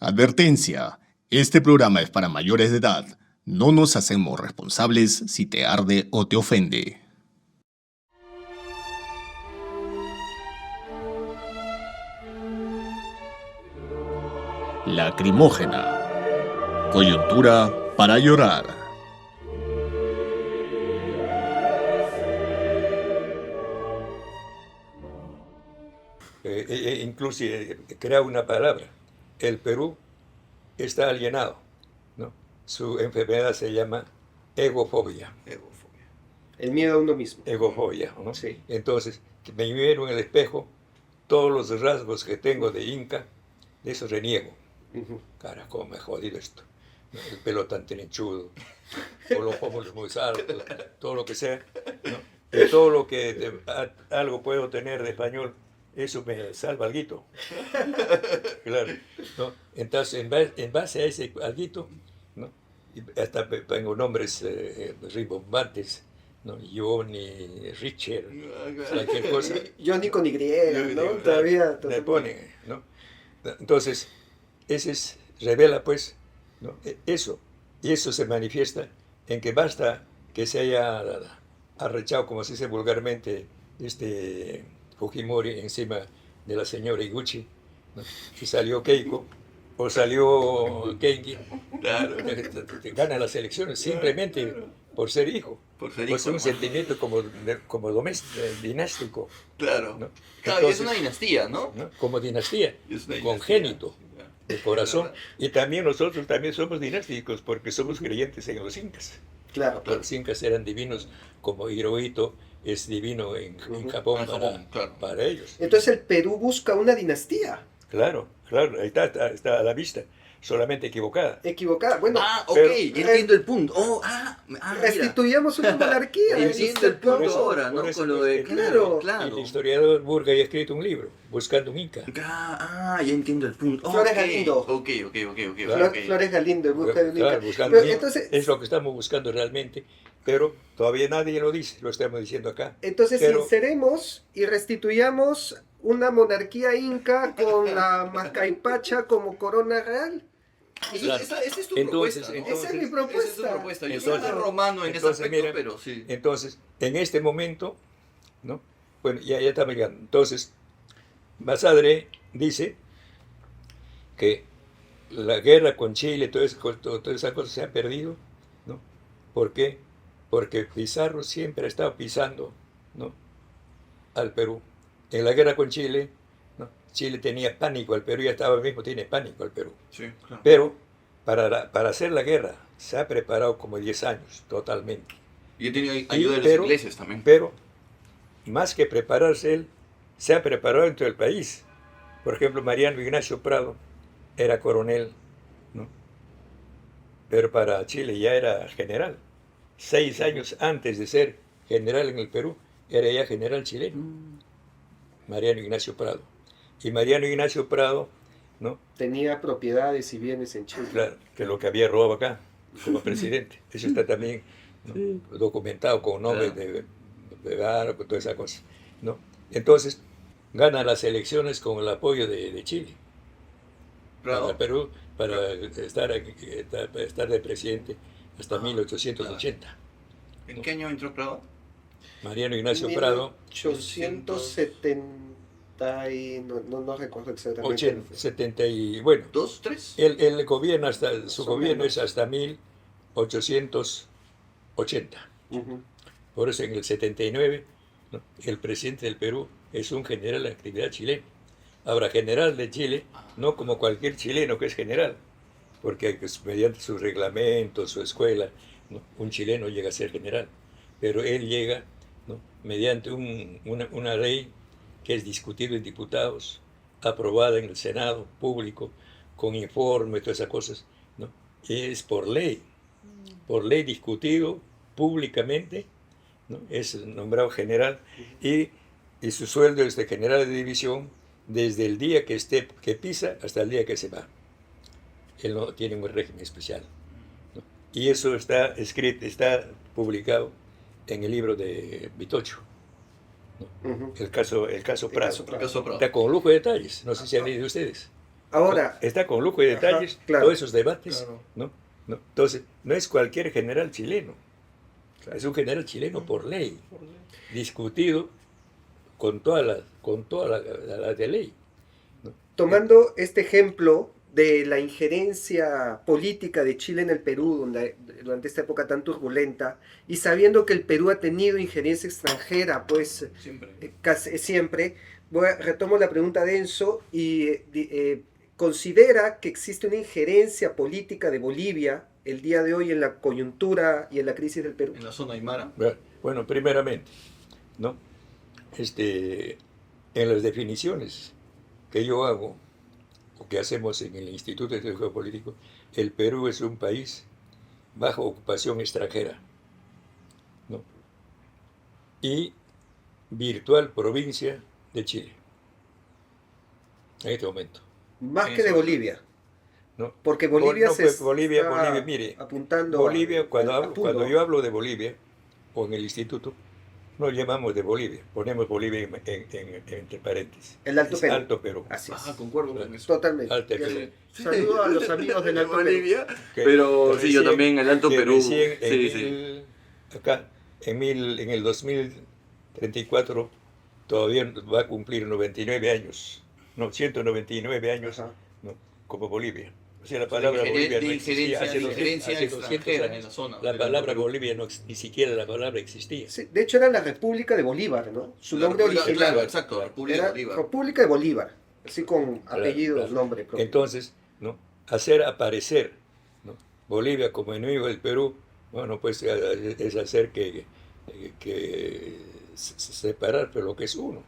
Advertencia. Este programa es para mayores de edad. No nos hacemos responsables si te arde o te ofende. Lacrimógena. Coyuntura para llorar. Inclusive crea una palabra. El Perú está alienado, ¿no? Su enfermedad se llama egofobia. Egofobia. El miedo a uno mismo. Egofobia, ¿no? Sí. Entonces, que me miro en el espejo, todos los rasgos que tengo de inca, de eso reniego. Carajo, me he jodido esto. ¿No? El pelo tan trenchudo, o los pómulos muy altos, todo lo que sea, ¿no? Y todo lo que algo puedo tener de español, eso me salva alguito. Claro, ¿no? Entonces, en base a ese alguito, ¿no? Y hasta tengo nombres rimbombantes, ¿no? Johnny, Richard, cualquier cosa. Johnny con Y, ¿no? Todavía le ponen, ¿no? Entonces, ese revela, pues, ¿no? Eso. Y eso se manifiesta en que basta que se haya arrechado, como se dice vulgarmente, Fujimori encima de la señora Iguchi, ¿no? Si salió Keiko o salió Kenji, claro, gana las elecciones simplemente por ser hijo. Pues un sentimiento como dinástico. Claro. ¿No? Claro, entonces, es una dinastía, ¿no? Como dinastía, congénito, de corazón. Y también nosotros también somos dinásticos porque somos creyentes en los incas. Claro. Los incas eran divinos, como Hirohito es divino en Japón, para ellos. Entonces el Perú busca una dinastía. Claro, ahí está a la vista, solamente equivocada. Equivocada, bueno. Ok, entiendo el punto. Restituyamos una monarquía. Entiendo el punto ahora, ¿no? Con lo de... Claro. El historiador Burgay ha escrito un libro, Buscando un Inca. Ya entiendo el punto. Flores Galindo. Ok. Flores Galindo, Buscando un Inca. Claro, buscando un Inca. Entonces, es lo que estamos buscando realmente, pero todavía nadie lo dice, lo estamos diciendo acá. Entonces, sinceremos y restituyamos una monarquía inca con la Macaipacha como corona real. Claro. Esa es tu propuesta, ¿no? Esa es mi propuesta. Esa es tu propuesta. Yo soy romano en ese aspecto, mira, pero sí. Entonces, en este momento, ¿no? Bueno, ya estamos llegando. Entonces, Basadre dice que la guerra con Chile, todas esas cosas se han perdido, ¿no? ¿Por qué? Porque Pizarro siempre ha estado pisando, ¿no?, al Perú. En la guerra con Chile, ¿no?, Chile tenía pánico al Perú y hasta ahora mismo tiene pánico al Perú. Sí, claro. Pero para hacer la guerra se ha preparado como 10 años totalmente. Y ha tenido ayuda de los ingleses también. Pero más que prepararse él, se ha preparado dentro del país. Por ejemplo, Mariano Ignacio Prado era coronel, ¿no?, pero para Chile ya era general. 6 años antes de ser general en el Perú, era ya general chileno. Mariano Ignacio Prado. Y Mariano Ignacio Prado, ¿no?, tenía propiedades y bienes en Chile. Claro, que lo que había robado acá como presidente. Eso está también, ¿no?, documentado con nombres de con toda esa cosa, ¿no? Entonces, gana las elecciones con el apoyo de Chile. Para el Perú, para estar de presidente hasta 1880. ¿En qué año entró Prado? Mariano Ignacio Prado. 1870 no recuerdo exactamente. 70 y bueno. ¿2, 3? Él gobierna su gobierno es hasta 1880. Por eso en el 79, ¿no?, el presidente del Perú es un general de actividad chilena. Ahora, general de Chile, no como cualquier chileno que es general, porque mediante su reglamento, su escuela, ¿no?, un chileno llega a ser general, pero él llega, ¿no?, mediante una ley que es discutida en diputados, aprobada en el Senado público, con informe, todas esas cosas, ¿no? Y es por ley discutido públicamente, ¿no?, es nombrado general y su sueldo es de general de división desde el día que pisa hasta el día que se va. Él no tiene un régimen especial, ¿no? Y eso está escrito, está publicado en el libro de Vitocho, ¿no? El caso Prado. El caso Prado. Está con lujo de detalles, no sé si han leído ustedes. Ahora, está con lujo de detalles, claro, todos esos debates, claro. ¿no? Entonces, no es cualquier general chileno, es un general chileno por ley, discutido con toda la de ley. ¿No? Tomando este ejemplo de la injerencia política de Chile en el Perú durante esta época tan turbulenta, y sabiendo que el Perú ha tenido injerencia extranjera, pues casi siempre, retomo la pregunta de Enzo, y considera que existe una injerencia política de Bolivia el día de hoy en la coyuntura y en la crisis del Perú. En la zona aymara. Bueno, primeramente, ¿no? En las definiciones que yo hago, o que hacemos en el Instituto de Estudios Geopolíticos, el Perú es un país bajo ocupación extranjera, ¿no? Y virtual provincia de Chile, en este momento. Más que de Bolivia. ¿No? Porque Bolivia Bolivia, mire, apuntando Bolivia, cuando Puno. yo hablo de Bolivia, o en el instituto, no llamamos de Bolivia, ponemos Bolivia entre paréntesis. El Alto Perú. Alto Perú. Así es. Concuerdo con eso. Totalmente. Alto Perú. Saludo a los amigos del Alto Bolivia, Perú. pero sí, yo también el Alto Perú. Recién acá, en el 2034, todavía va a cumplir 99 años, no, 199 años, ¿no? Como Bolivia. O sea, la palabra Bolivia no existía hace 200 extranjera años. en la zona. La palabra Bolivia ni siquiera la palabra existía. Sí, de hecho era la República de Bolívar, ¿no? Su nombre original. Claro, exacto, la República de Era Bolívar. República de Bolívar, así con apellido, Claro. nombre propio. Entonces, ¿no? Hacer aparecer, ¿no? Bolivia como enemigo del Perú, bueno, pues es hacer que separar pero lo que es uno.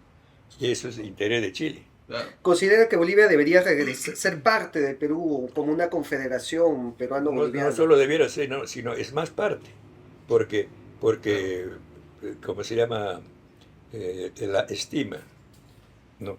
Y eso es el interés de Chile. Claro. Considera que Bolivia debería ser parte del Perú como una confederación peruano-boliviana. No solo debiera ser, no, sino es más parte, porque ¿cómo se llama? La estima, ¿no?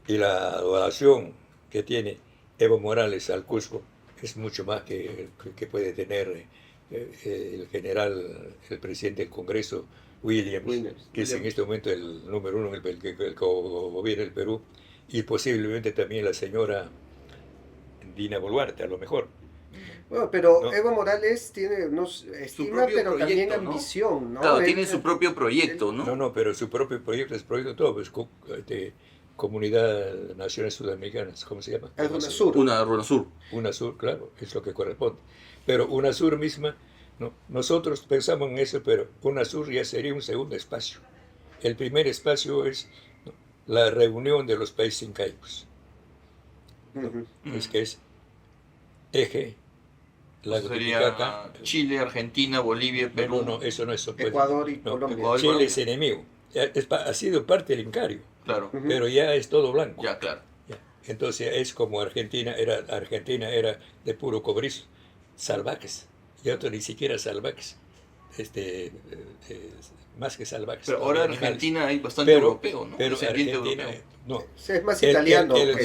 Y la adoración que tiene Evo Morales al Cusco es mucho más que puede tener el general, el presidente del Congreso, Williams, que es en este momento el número uno, el que gobierna el Perú, y posiblemente también la señora Dina Boluarte, a lo mejor. Bueno, pero ¿no? Evo Morales tiene estima, pero proyecto, también ¿no? ambición, ¿no? Claro, tiene su propio proyecto, ¿no? No, pero su propio proyecto es proyecto todo, pues, Comunidad de Naciones Sudamericanas, ¿cómo se llama? UNASUR. UNASUR. UNASUR, claro, es lo que corresponde. Pero UNASUR misma, ¿no? Nosotros pensamos en eso, pero UNASUR ya sería un segundo espacio. El primer espacio es, ¿no? La reunión de los países incaicos, ¿no? Es que es eje, la Sería Chile, Argentina, Bolivia, Perú. No, eso no es. Ecuador y Colombia. Ecuador y Chile Colombia. es enemigo. Ha sido parte del Incario, Claro. pero ya es todo blanco. Ya, claro. Ya. Entonces es como Argentina era de puro cobrizo, salvajes, y otros ni siquiera salvajes, más que salvajes. Pero ahora en animales. Argentina hay bastante europeo, ¿no? Pero Descendiente Argentina, europeo. no. Sí, es más italiano. El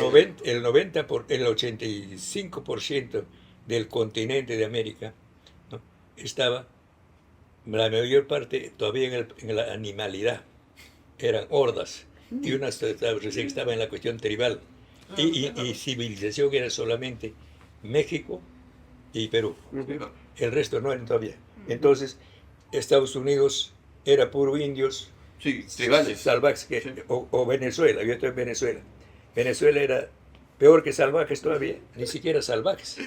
85% del continente de América, ¿no? Estaba, la mayor parte todavía en la animalidad, eran hordas, y unas recién estaba en la cuestión tribal, y civilización era solamente México y Perú. El resto no eran todavía. Entonces, Estados Unidos era puro indios, Sí, tribales. salvajes, Sí. o Venezuela, yo estoy en Venezuela. Venezuela era peor que salvajes todavía, ni siquiera salvajes,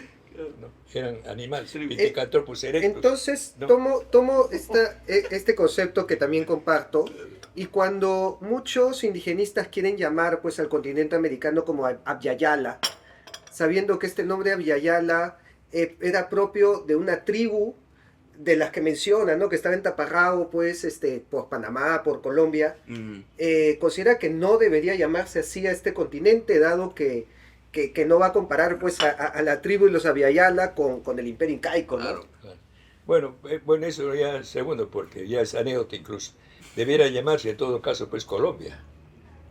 ¿no? Eran animales, Pithecanthropus erectus. Entonces, ¿no? tomo este concepto que también comparto, y cuando muchos indigenistas quieren llamar pues al continente americano como Abyayala, sabiendo que este nombre Abyayala era propio de una tribu de las que menciona, ¿no? Que estaba en Taparrao, pues, por Panamá, por Colombia, considera que no debería llamarse así a este continente, dado que no va a comparar pues a la tribu y los Abyayala con el imperio incaico, ¿no? Claro. Claro. Bueno, eso ya segundo, porque ya es anécdota incluso. Debiera llamarse en todo caso pues Colombia,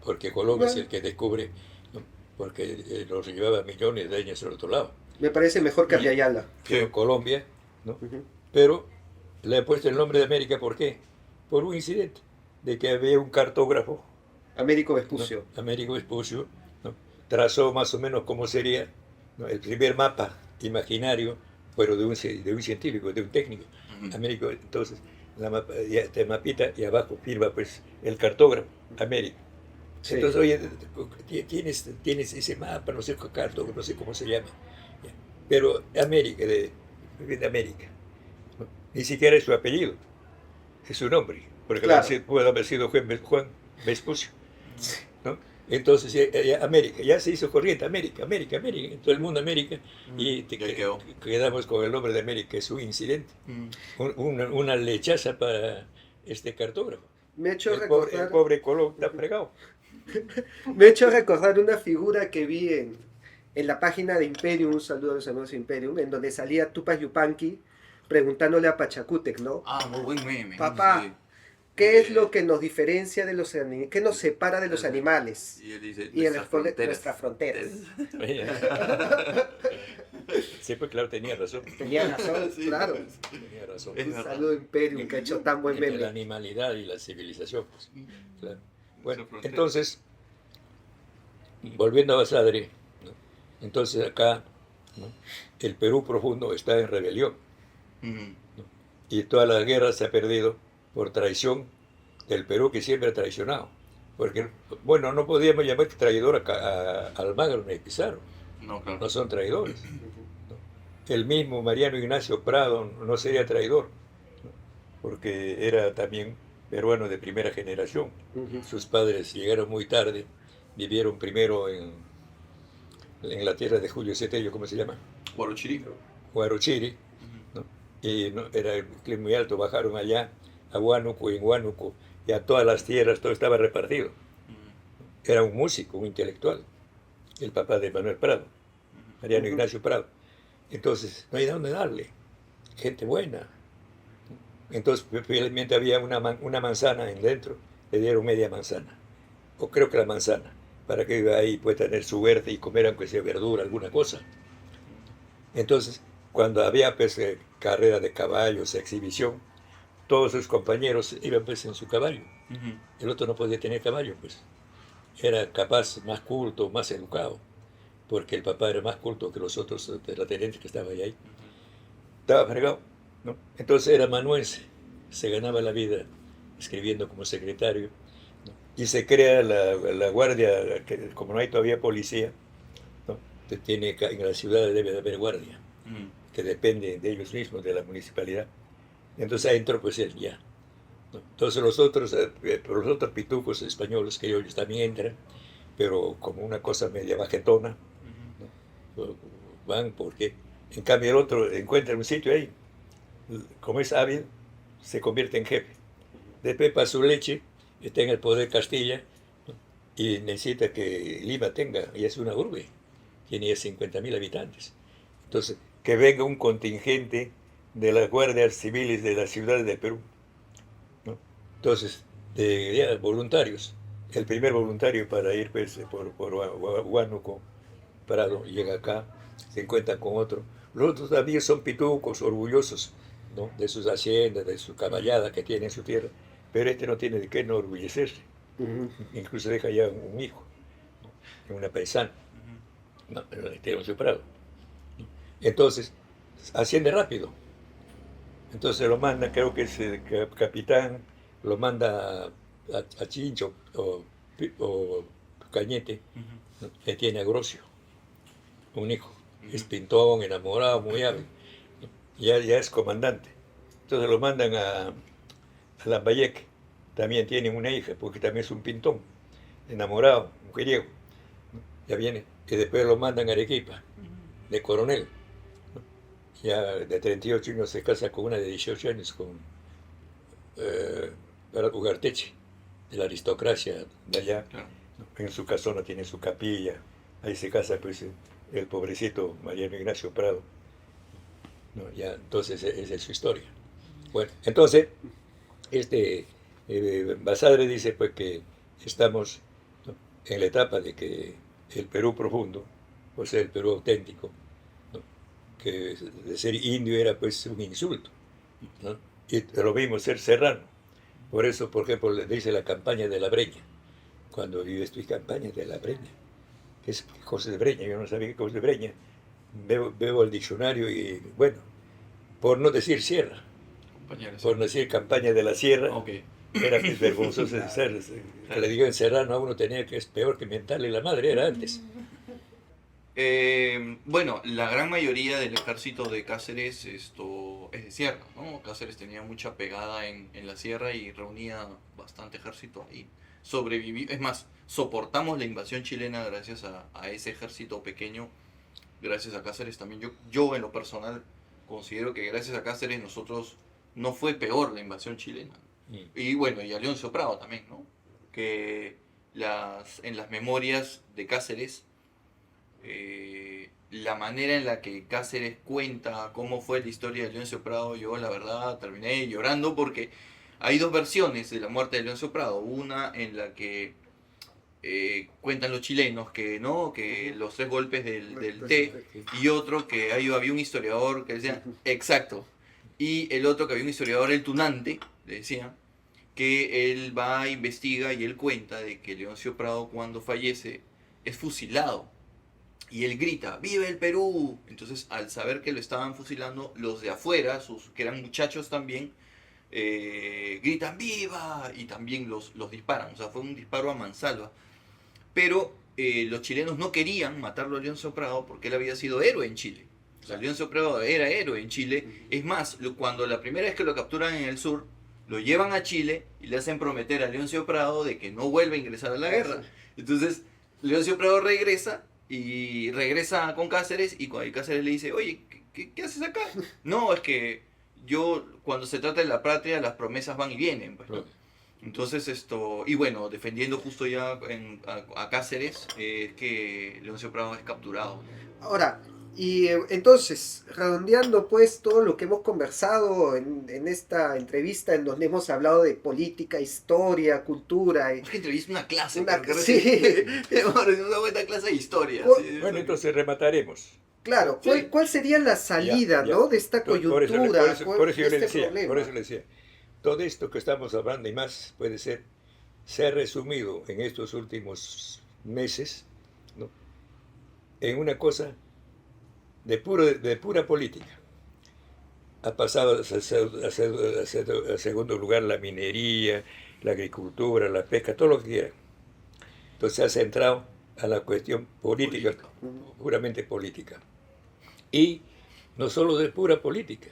porque Colombia es el que descubre, ¿no? Porque nos llevaba millones de años al otro lado. Me parece mejor que Abyayala. Pero Colombia, ¿no? Pero le he puesto el nombre de América, ¿por qué? Por un incidente, de que había un cartógrafo, Américo ¿no? Vespucio. Américo Vespucio, ¿no? trazó más o menos cómo sería, ¿no?, el primer mapa imaginario, pero de un científico, de un técnico. América, entonces, este mapita y abajo firma pues el cartógrafo, América. Sí. Entonces, oye, tienes ese mapa, no sé, cartógrafo, no sé cómo se llama, pero América, de América, ¿no? Ni siquiera es su apellido, es su nombre, porque claro, puede haber sido Juan Vespucio, ¿no? Entonces, América, ya se hizo corriente, América, en todo el mundo América, y quedamos con el nombre de América. Es un incidente, una lechaza para este cartógrafo. Me ha hecho el pobre Colón está fregado. Me ha hecho recordar una figura que vi en la página de Imperium, un saludo a los amigos de Imperium, en donde salía Tupac Yupanqui preguntándole a Pachacútec, ¿no? Ah, muy buen meme. Papá, sí. ¿Qué es lo que nos diferencia de los animales? ¿Qué nos separa de los animales? Y él dice, y él responde, nuestras fronteras. Sí, pues claro, tenía razón. Tenía razón, sí, claro. Tenía razón. Un saludo a Imperium, que ha hecho tan buen meme. La animalidad y la civilización, pues. Claro. Bueno, entonces, volviendo a Basadre, ¿no? Entonces acá, ¿no?, el Perú profundo está en rebelión, ¿no? Y toda la guerra se ha perdido por traición del Perú, que siempre ha traicionado. Porque, bueno, no podíamos llamar traidor a Almagro ni Pizarro. No, claro. No son traidores, ¿no? El mismo Mariano Ignacio Prado no sería traidor, ¿no?, porque era también peruano de primera generación. Sus padres llegaron muy tarde, vivieron primero en la tierra de Julio Cetello, ¿cómo se llama? Huarochiri, ¿no? Y no, era el clima muy alto, bajaron allá a Huánuco, y en Huánuco, y a todas las tierras, todo estaba repartido. Era un músico, un intelectual, el papá de Manuel Prado, Mariano Ignacio Prado. Entonces, no hay de dónde darle, gente buena. Entonces, finalmente había una manzana en dentro, le dieron media manzana, o creo que la manzana, para que ahí pueda tener su huerta y comer aunque sea verdura, alguna cosa. Entonces, cuando había pues, carrera de caballos, exhibición, todos sus compañeros iban pues en su caballo. El otro no podía tener caballo, pues. Era capaz, más culto, más educado, porque el papá era más culto que los otros terratenientes que estaban ahí. Estaba fregado, ¿no? Entonces era amanuense, se ganaba la vida escribiendo como secretario, ¿no? Y se crea la guardia, que como no hay todavía policía, ¿no?, en la ciudad debe de haber guardia, que depende de ellos mismos, de la municipalidad. Entonces ahí entró pues él ya, ¿no? Entonces los otros pitucos españoles que ellos también entran, pero como una cosa media bajetona, ¿no?, van porque, en cambio el otro encuentra un sitio ahí, como es hábil, se convierte en jefe. Después para su leche, está en el poder Castilla, ¿no?, y necesita que Lima tenga, y es una urbe, tiene ya 50.000 habitantes. Entonces, que venga un contingente de las guardias civiles de las ciudades de Perú, ¿no? Entonces, de voluntarios, el primer voluntario para ir pues, por Huánuco, Prado, llega acá, se encuentra con otro. Los otros también son pitucos, orgullosos, ¿no?, de sus haciendas, de su caballada que tiene en su tierra, pero este no tiene de qué enorgullecerse. Incluso deja ya un hijo, ¿no?, una paisana, no, pero este era un Prado. Entonces, asciende rápido. Entonces lo manda, creo que es el capitán, lo manda a Chincho o Cañete, ¿no?, que tiene a Grosio, un hijo. Es pintón, enamorado, muy hábil, ¿no? Ya es comandante. Entonces lo mandan a Lambayeque, también tiene una hija, porque también es un pintón, enamorado, mujeriego, ¿no? Ya viene, y después lo mandan a Arequipa, de coronel. Ya de 38 años se casa con una de 18 años, con Ugarteche, de la aristocracia de allá. Claro. En su casona tiene su capilla, ahí se casa pues el pobrecito Mariano Ignacio Prado, ¿no? Ya, entonces esa es su historia. Bueno, entonces, Basadre dice pues que estamos, ¿no?, en la etapa de que el Perú profundo, o sea, el Perú auténtico, que de ser indio era pues un insulto, ¿no? Y lo mismo ser serrano. Por eso, por ejemplo, le dice la campaña de la Breña. Cuando vives tu campaña de la Breña, que es José de Breña. Yo no sabía que José de Breña. Veo el diccionario y, bueno, por no decir sierra, por no decir campaña de la sierra, Okay. era vergonzoso de ser. Que le digo en serrano a uno tenía que es peor que mentarle la madre, era antes. Bueno, la gran mayoría del ejército de Cáceres es de sierra, ¿no? Cáceres tenía mucha pegada en la sierra y reunía bastante ejército ahí. Sobrevivió, es más, soportamos la invasión chilena gracias a ese ejército pequeño, gracias a Cáceres también. Yo en lo personal considero que gracias a Cáceres nosotros no fue peor la invasión chilena. Y bueno, y a Leoncio Prado también, ¿no? Que en las memorias de Cáceres, la manera en la que Cáceres cuenta cómo fue la historia de Leoncio Prado, yo la verdad terminé llorando porque hay dos versiones de la muerte de Leoncio Prado. Una en la que cuentan los chilenos que no, que los 3 golpes del té, y otro que había un historiador que decía, exacto, y el otro que había un historiador, el Tunante, le decía, que él va, investiga y él cuenta de que Leoncio Prado cuando fallece es fusilado. Y él grita, ¡viva el Perú! Entonces, al saber que lo estaban fusilando, los de afuera, que eran muchachos también, gritan, ¡viva! Y también los disparan. O sea, fue un disparo a mansalva. Pero los chilenos no querían matarlo a Leoncio Prado porque él había sido héroe en Chile. O sea, Leoncio Prado era héroe en Chile. Es más, cuando la primera vez que lo capturan en el sur, lo llevan a Chile y le hacen prometer a Leoncio Prado de que no vuelve a ingresar a la guerra. Entonces, Leoncio Prado regresa con Cáceres, y cuando Cáceres le dice, oye, ¿qué haces acá? No, es que yo, cuando se trata de la patria, las promesas van y vienen. Pues, ¿no? Entonces, y bueno, defendiendo justo ya a Cáceres, es que Leoncio Prado es capturado. Ahora, y entonces, redondeando pues todo lo que hemos conversado en esta entrevista en donde hemos hablado de política, historia, cultura. Es que entrevista una clase. Sí. Una buena clase de historia. Sí. Bueno, entonces remataremos. Claro, Sí. ¿cuál sería la salida, ya. ¿no? De esta coyuntura? Por eso yo le decía, problema. por eso le decía, todo esto que estamos hablando y más puede ser resumido en estos últimos meses, ¿no? En una cosa de pura política. Ha pasado a segundo lugar la minería, la agricultura, la pesca, todo lo que quieran. Entonces se ha centrado a la cuestión política, puramente política. Y no solo de pura política,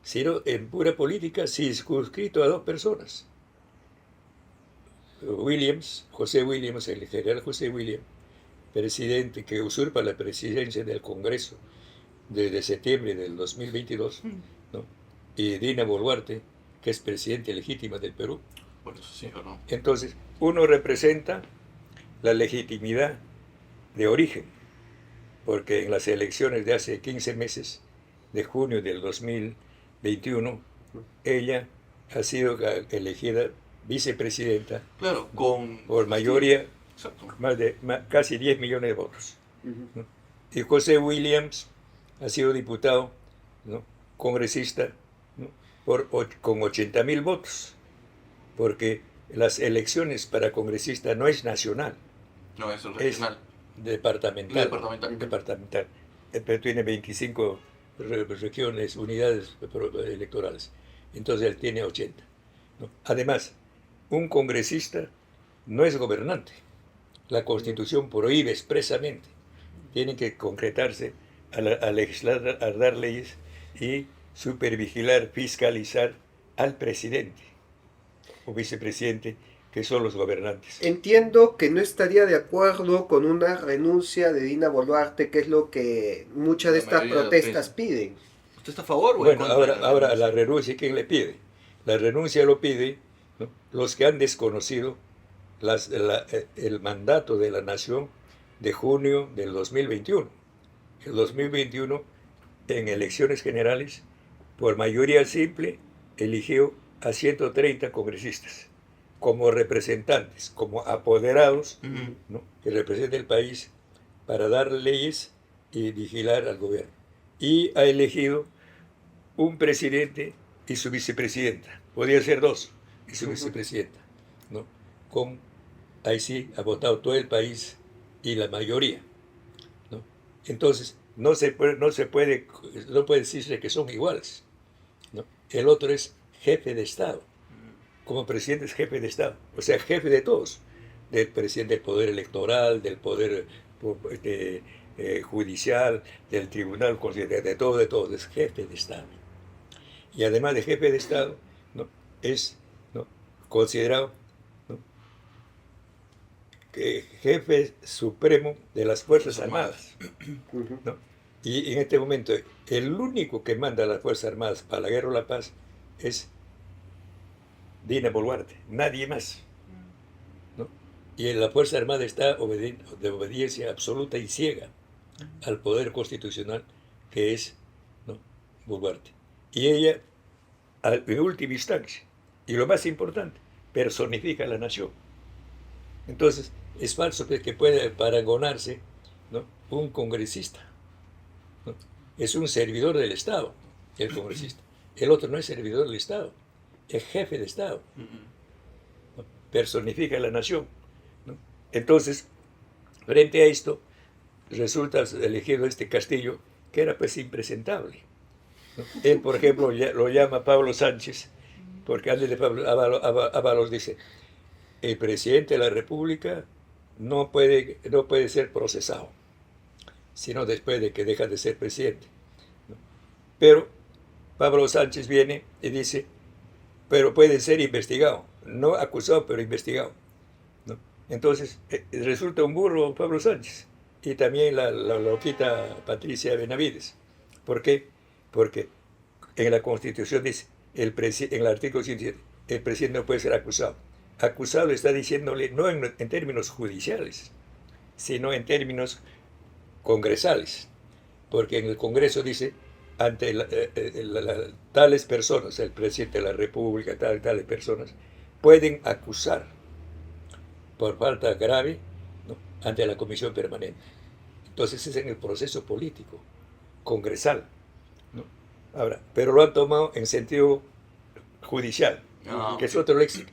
sino en pura política circunscrito a 2 personas. José Williams, el general José Williams, presidente que usurpa la presidencia del Congreso desde septiembre del 2022, ¿no? Y Dina Boluarte, que es presidente legítima del Perú. Bueno, eso sí, ¿no? Entonces, uno representa la legitimidad de origen, porque en las elecciones de hace 15 meses, de junio del 2021, ella ha sido elegida vicepresidenta, claro, por mayoría, exacto, casi 10 millones de votos. ¿No? Y José Williams ha sido diputado, ¿no? Congresista, ¿no? Con 80.000 votos, porque las elecciones para congresista no es nacional, no, es regional, es departamental. Pero tiene 25 regiones, unidades electorales, entonces él tiene 80, ¿no? Además, un congresista no es gobernante. La Constitución prohíbe expresamente. Tienen que concretarse a legislar, a dar leyes y supervigilar, fiscalizar al presidente o vicepresidente, que son los gobernantes. Entiendo que no estaría de acuerdo con una renuncia de Dina Boluarte, que es lo que muchas de estas protestas piden. ¿Usted está a favor? Bueno, ahora la renuncia, ¿quién le pide? La renuncia lo pide, ¿no? Los que han desconocido el mandato de la nación de junio del 2021. El 2021, en elecciones generales, por mayoría simple, eligió a 130 congresistas como representantes, como apoderados, ¿no? Que representen el país para dar leyes y vigilar al gobierno. Y ha elegido un presidente y su vicepresidenta. Podría ser 2, y su vicepresidenta, ¿no? Ahí sí ha votado todo el país y la mayoría. Entonces, no puede decirse que son iguales, ¿no? El otro es jefe de Estado. Como presidente es jefe de Estado, o sea, jefe de todos, del presidente del poder electoral, del poder judicial, del tribunal constitucional, de todos, es jefe de Estado. Y además de jefe de Estado, ¿no? Es, ¿no?, considerado, ¿no?, que jefe supremo de las Fuerzas Armadas, ¿no? Y en este momento, el único que manda a las Fuerzas Armadas para la guerra o la paz es Dina Boluarte, nadie más, ¿no? Y en la Fuerza Armada está de obediencia absoluta y ciega al poder constitucional que es, ¿no?, Boluarte. Y ella, en última instancia, y lo más importante, personifica a la nación. Entonces, es falso que pueda paragonarse, ¿no?, un congresista, ¿no? Es un servidor del Estado, el congresista. El otro no es servidor del Estado, es jefe de Estado, ¿no? Personifica a la nación, ¿no? Entonces, frente a esto, resulta elegido este Castillo, que era pues impresentable, ¿no? Él, por ejemplo, lo llama Pablo Sánchez, porque antes de Pablo, Ábalos dice: el presidente de la República no puede ser procesado, sino después de que deja de ser presidente, ¿no? Pero Pablo Sánchez viene y dice: pero puede ser investigado, no acusado, pero investigado, ¿no? Entonces, resulta un burro Pablo Sánchez, y también la loquita Patricia Benavides. ¿Por qué? Porque en la Constitución dice, en el artículo 107, el presidente no puede ser acusado. Acusado está diciéndole no en términos judiciales, sino en términos congresales, porque en el Congreso dice, ante tales personas, el presidente de la República, tales personas, pueden acusar por falta grave, ¿no?, ante la Comisión Permanente. Entonces es en el proceso político, congresal, ¿no? Ahora, pero lo han tomado en sentido judicial, que es otro léxico,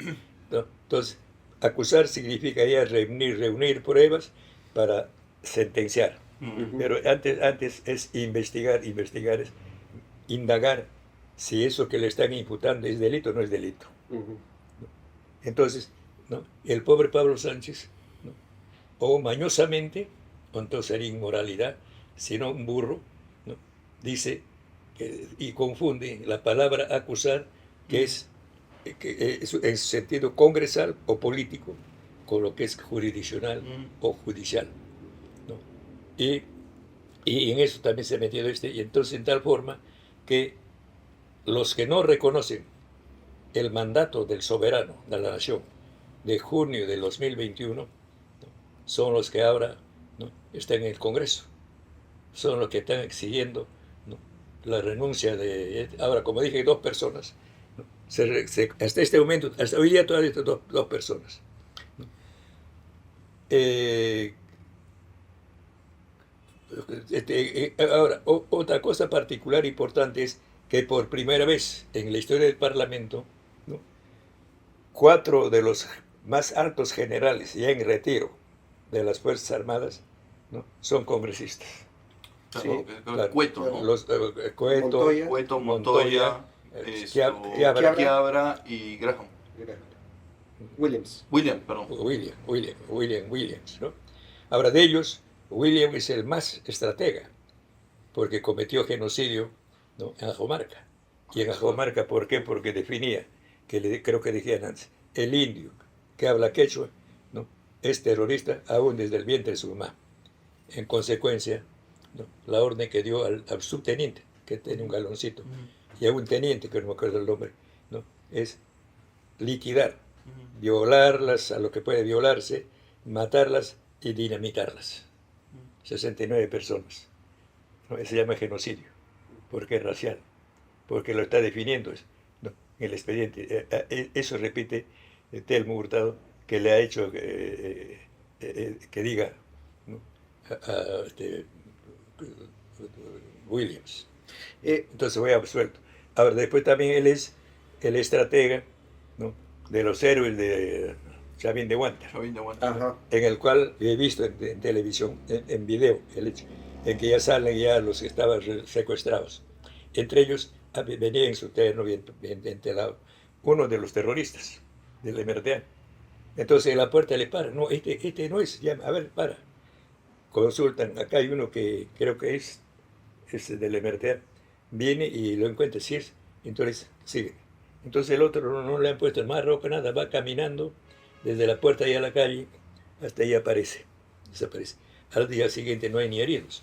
¿no? Entonces, acusar significa ya reunir pruebas para sentenciar. Pero antes es investigar es indagar si eso que le están imputando es delito o no es delito. ¿No? Entonces, ¿no?, el pobre Pablo Sánchez, ¿no?, o mañosamente, o entonces sería inmoralidad, sino un burro, ¿no?, dice y confunde la palabra acusar, que es en sentido congresal o político, con lo que es jurisdiccional o judicial, ¿no? Y en eso también se ha metido y entonces en tal forma que los que no reconocen el mandato del soberano de la nación de junio de 2021, ¿no?, son los que ahora, ¿no?, están en el Congreso, son los que están exigiendo, ¿no?, la renuncia de, ahora como dije, 2 personas, ¿no?, hasta este momento, hasta hoy día todavía dos personas, ¿no? Ahora, otra cosa particular importante es que por primera vez en la historia del Parlamento, ¿no?, 4 de los más altos generales ya en retiro de las Fuerzas Armadas, ¿no?, son congresistas. Sí, claro. Cueto, ¿no? Los Cueto, Montoya, Quiabra y Graham. Williams, ¿no? Ahora, de ellos, William es el más estratega, porque cometió genocidio, ¿no?, en Ajomarca. Y en Ajomarca, ¿por qué? Porque definía, creo que decían antes, el indio que habla quechua, ¿no?, es terrorista aún desde el vientre de su mamá. En consecuencia, ¿no?, la orden que dio al subteniente, que tiene un galoncito, y a un teniente, que no me acuerdo el nombre, ¿no?, es liquidar, violarlas a lo que puede violarse, matarlas y dinamitarlas. 69 personas. ¿No? Se llama genocidio, porque es racial, porque lo está definiendo, ¿no?, el expediente. Eso repite Telmo Hurtado, que le ha hecho que diga, ¿no?, a Williams. Entonces voy absuelto. Ahora, después también él es el estratega, ¿no?, de los héroes de Chavín de Huántar, Ajá, en el cual he visto en televisión, en video, el hecho. en que ya salen ya los que estaban secuestrados. Entre ellos venía en su terno bien entelado uno de los terroristas del MRTA. Entonces en la puerta le para, no, este no es, llama, a ver, para. Consultan, acá hay uno que creo que es del MRTA, viene y lo encuentra, si es, entonces sigue. Entonces el otro no le han puesto más ropa, nada, va caminando desde la puerta y a la calle, hasta ahí aparece, desaparece. Al día siguiente no hay ni heridos.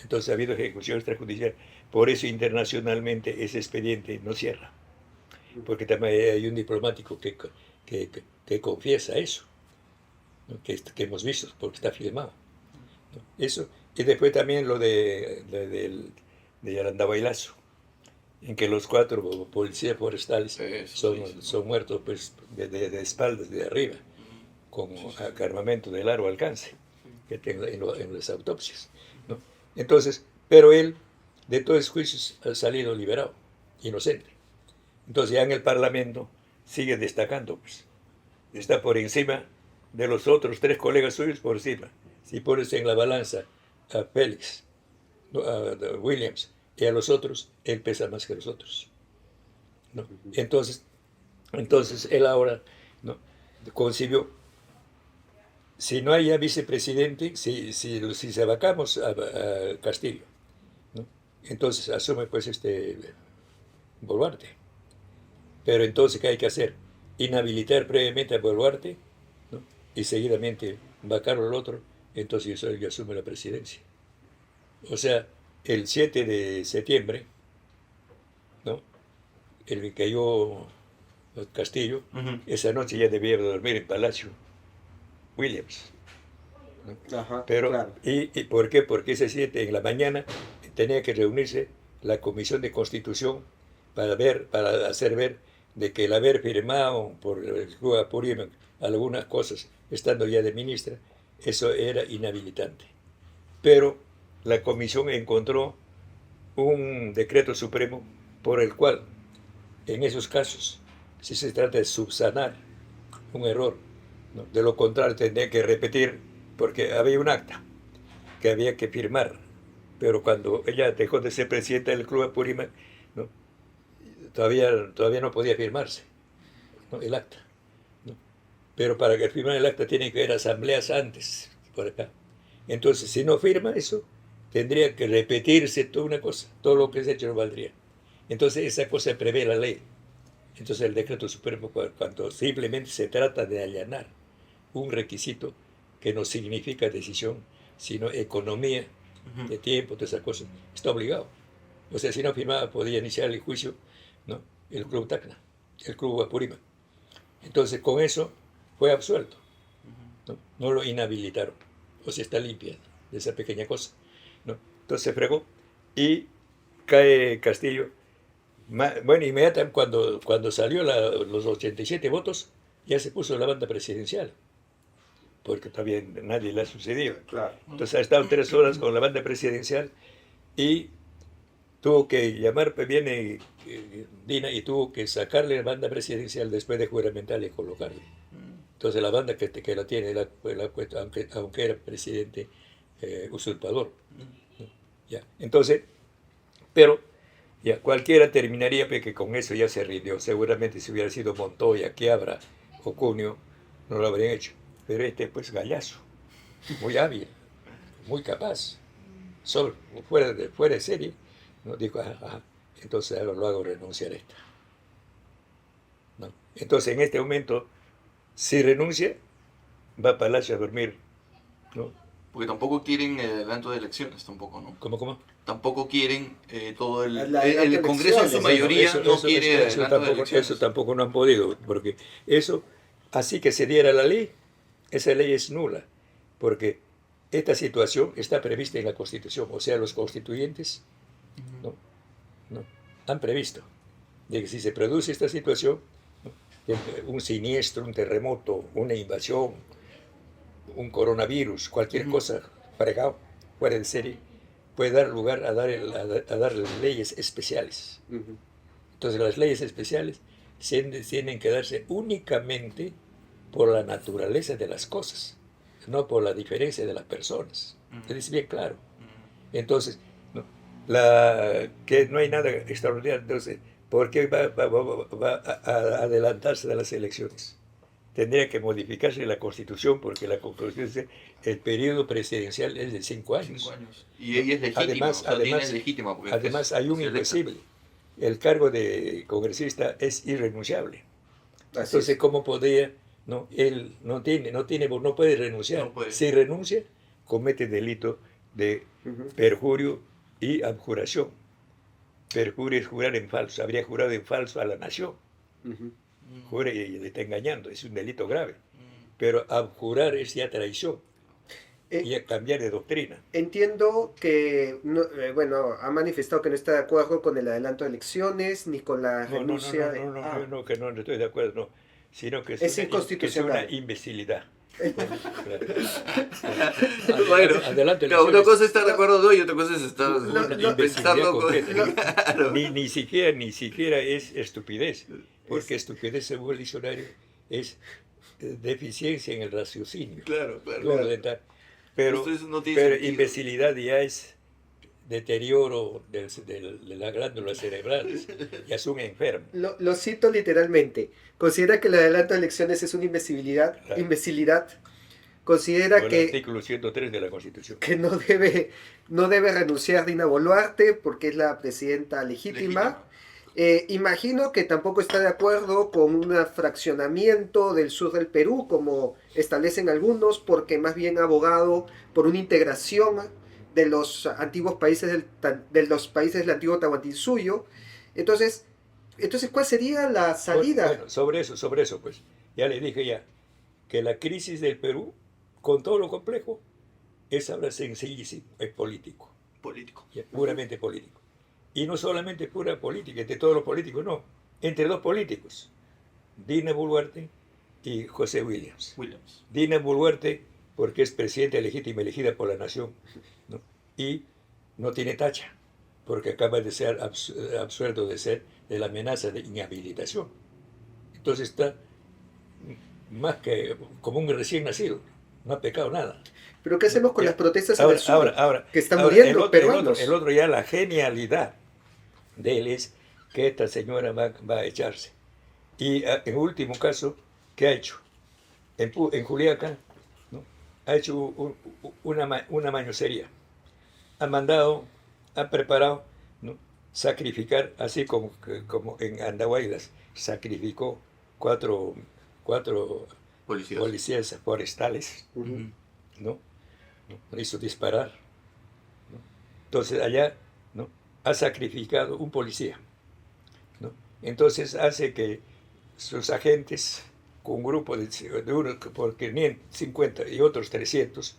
Entonces ha habido ejecución extrajudicial. Por eso internacionalmente ese expediente no cierra. Porque también hay un diplomático que confiesa eso, ¿no? que hemos visto, porque está filmado, ¿no? Eso. Y después también lo de Yarandabailazo, en que los 4 policías forestales son muertos pues, de espaldas, de arriba, con armamento de largo alcance, que tengo en las autopsias, ¿no? Entonces, pero él, de todos los juicios, ha salido liberado, inocente. Entonces ya en el Parlamento sigue destacando, pues. Está por encima de los otros 3 colegas suyos, por encima. Si pones en la balanza a Félix, a Williams y a los otros, él pesa más que los otros, ¿no? Entonces él ahora, ¿no?, concibió, si no hay ya vicepresidente, si se vacamos a Castillo, ¿no?, entonces asume pues Boluarte. Pero entonces, ¿qué hay que hacer? Inhabilitar previamente a Boluarte, ¿no?, y seguidamente vacarlo al otro, entonces yo asume la presidencia. O sea, el 7 de septiembre, ¿no?, el que cayó Castillo, esa noche ya debía dormir en Palacio Williams, ¿no? Ajá, Pero, claro. ¿y por qué? Porque ese 7 en la mañana tenía que reunirse la Comisión de Constitución para hacer ver de que el haber firmado por el Club Apurímac algunas cosas, estando ya de ministra, eso era inhabilitante. Pero la comisión encontró un decreto supremo por el cual, en esos casos, si se trata de subsanar un error, ¿no?, de lo contrario tendría que repetir, porque había un acta que había que firmar, pero cuando ella dejó de ser presidenta del Club Apurímac, ¿no?, todavía no podía firmarse, ¿no?, el acta, ¿no? Pero para que firmar el acta tiene que haber asambleas antes, por acá. Entonces, si no firma eso, tendría que repetirse toda una cosa, todo lo que se ha hecho no valdría. Entonces, esa cosa prevé la ley. Entonces, el decreto supremo, cuando simplemente se trata de allanar un requisito que no significa decisión, sino economía de tiempo, todas esas cosas, está obligado. O sea, si no firmaba, podía iniciar el juicio, ¿no?, el Club Tacna, el Club Apurímac. Entonces, con eso fue absuelto, ¿no? No lo inhabilitaron. O sea, está limpia de esa pequeña cosa, ¿no? Entonces se fregó y cae Castillo. Bueno, inmediatamente cuando salió los 87 votos, ya se puso la banda presidencial, porque todavía nadie le ha sucedido. Claro. Entonces ha estado 3 horas con la banda presidencial y tuvo que llamar, pues viene Dina y tuvo que sacarle la banda presidencial después de juramentarle y colocarle. Entonces la banda que la tiene, la puesto, aunque era presidente usurpador, ¿no? Ya. Entonces, pero ya cualquiera terminaría que con eso ya se rindió. Seguramente si hubiera sido Montoya, Quiabra o Cunio, no lo habrían hecho. Pero pues gallazo, muy hábil, muy capaz, fuera de serie, ¿no? Dijo, ajá, entonces ahora lo hago renunciar a esta, ¿no? Entonces en este momento, si renuncia, va a Palacio a dormir, ¿no? Porque tampoco quieren el adelanto de elecciones, tampoco, ¿no? ¿Cómo? Tampoco quieren todo el Adelanto Congreso en su mayoría no quiere adelanto de elecciones. Eso tampoco no han podido, porque eso, así que se diera la ley, esa ley es nula, porque esta situación está prevista en la Constitución, o sea, los constituyentes ¿no? Han previsto de que si se produce esta situación, ¿no?, un siniestro, un terremoto, una invasión, un coronavirus, cualquier cosa fregado, fuera de serie, puede dar lugar a dar leyes especiales. Entonces las leyes especiales tienen que darse únicamente por la naturaleza de las cosas, no por la diferencia de las personas. Es bien claro. Entonces, ¿no? Que no hay nada extraordinario. Entonces, ¿por qué va a adelantarse de las elecciones? Tendría que modificarse la Constitución porque la Constitución dice el periodo presidencial es de 5 años. 5 años. Y ella es legítima, Además, o sea, tiene además, legítima. Porque además hay un se electa. imposible. El cargo de congresista es irrenunciable. Así Entonces, es. ¿cómo podría? No, él no puede renunciar. No puede. Si renuncia, comete delito de Ujú. perjurio y abjuración. Perjurio es jurar en falso. Habría jurado en falso a la nación. Ujú. Jura y le está engañando. Es un delito grave. Pero abjurar es ya traición. Eh, Y cambiar de doctrina. Entiendo que, bueno, ha manifestado que no está de acuerdo con el adelanto de elecciones ni con la No, renuncia de... no, Ah, yo no, que no estoy de acuerdo, no. Sino que Es que es inconstitucional. una imbecilidad. Claro. Bueno, Adelante, claro, una elecciones. cosa es estar de acuerdo y otra cosa es estar No, no, pensarlo con... imbecilidad Claro. Ni siquiera es estupidez, porque estupidez según el diccionario es deficiencia en el raciocinio. Claro, claro. Duro de entrar. Pero, Entonces no tiene pero sentido. imbecilidad ya es deterioro de las glándulas cerebrales, ya es un enfermo. lo cito literalmente. Considera que el adelanto de elecciones es una imbecilidad. Claro. Imbecilidad. Considera Por el que, artículo 103 de la Constitución. que no debe renunciar Dina Boluarte porque es la presidenta legítima. Imagino que tampoco está de acuerdo con un fraccionamiento del sur del Perú, como establecen algunos, porque más bien ha abogado por una integración de los antiguos países de los países del antiguo Tahuantinsuyo. Entonces, ¿cuál sería la salida? Bueno, sobre eso, pues, ya le dije ya, que la crisis del Perú, con todo lo complejo, es ahora sencillísimo, es político, Político. ya, puramente político. Y no solamente pura política, entre todos los políticos, no, entre dos políticos, Dina Boluarte y José Williams. Dina Boluarte, porque es presidenta legítima elegida por la nación, ¿no? Y no tiene tacha, porque acaba de ser absuelto de la amenaza de inhabilitación. Entonces está más que como un recién nacido, no ha pecado nada. ¿Pero qué hacemos con Ya. las protestas en el sur? Ahora, que están ahora, muriendo peruanos. el otro ya la genialidad de él es que esta señora va a echarse. Y en último caso, ¿qué ha hecho? En Juliaca, ¿no? Ha hecho una mañosería. Ha preparado, ¿no? Sacrificar, así como en Andahuaylas sacrificó cuatro policías forestales, Ujú. ¿no? ¿No? Hizo disparar, ¿no? Entonces allá, ¿no? Ha sacrificado un policía, ¿no? Entonces hace que sus agentes, con un grupo de uno por 550 y otros 300,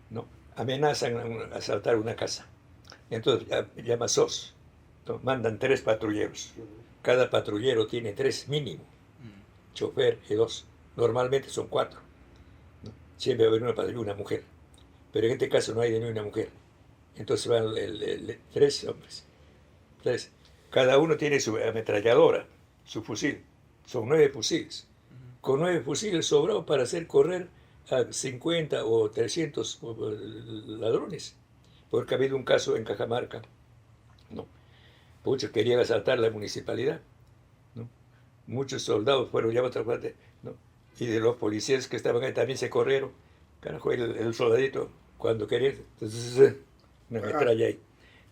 ¿no? Amenazan a asaltar una casa. Entonces llama SOS, ¿no? Mandan 3 patrulleros. Cada patrullero tiene 3 mínimo, chofer y 2. Normalmente son 4, ¿no? Siempre va a haber una patrulla, una mujer. Pero en este caso no hay ni una mujer. Entonces van 3 hombres. 3. Cada uno tiene su ametralladora, su fusil. Son 9 fusiles. Con 9 fusiles sobrados para hacer correr a 50 o 300 ladrones. Porque ha habido un caso en Cajamarca, ¿no? Muchos querían asaltar la municipalidad, ¿no? Muchos soldados fueron ya a otra parte, ¿no? Y de los policías que estaban ahí también se corrieron. Carajo, el soldadito, cuando quería, una metralla ahí.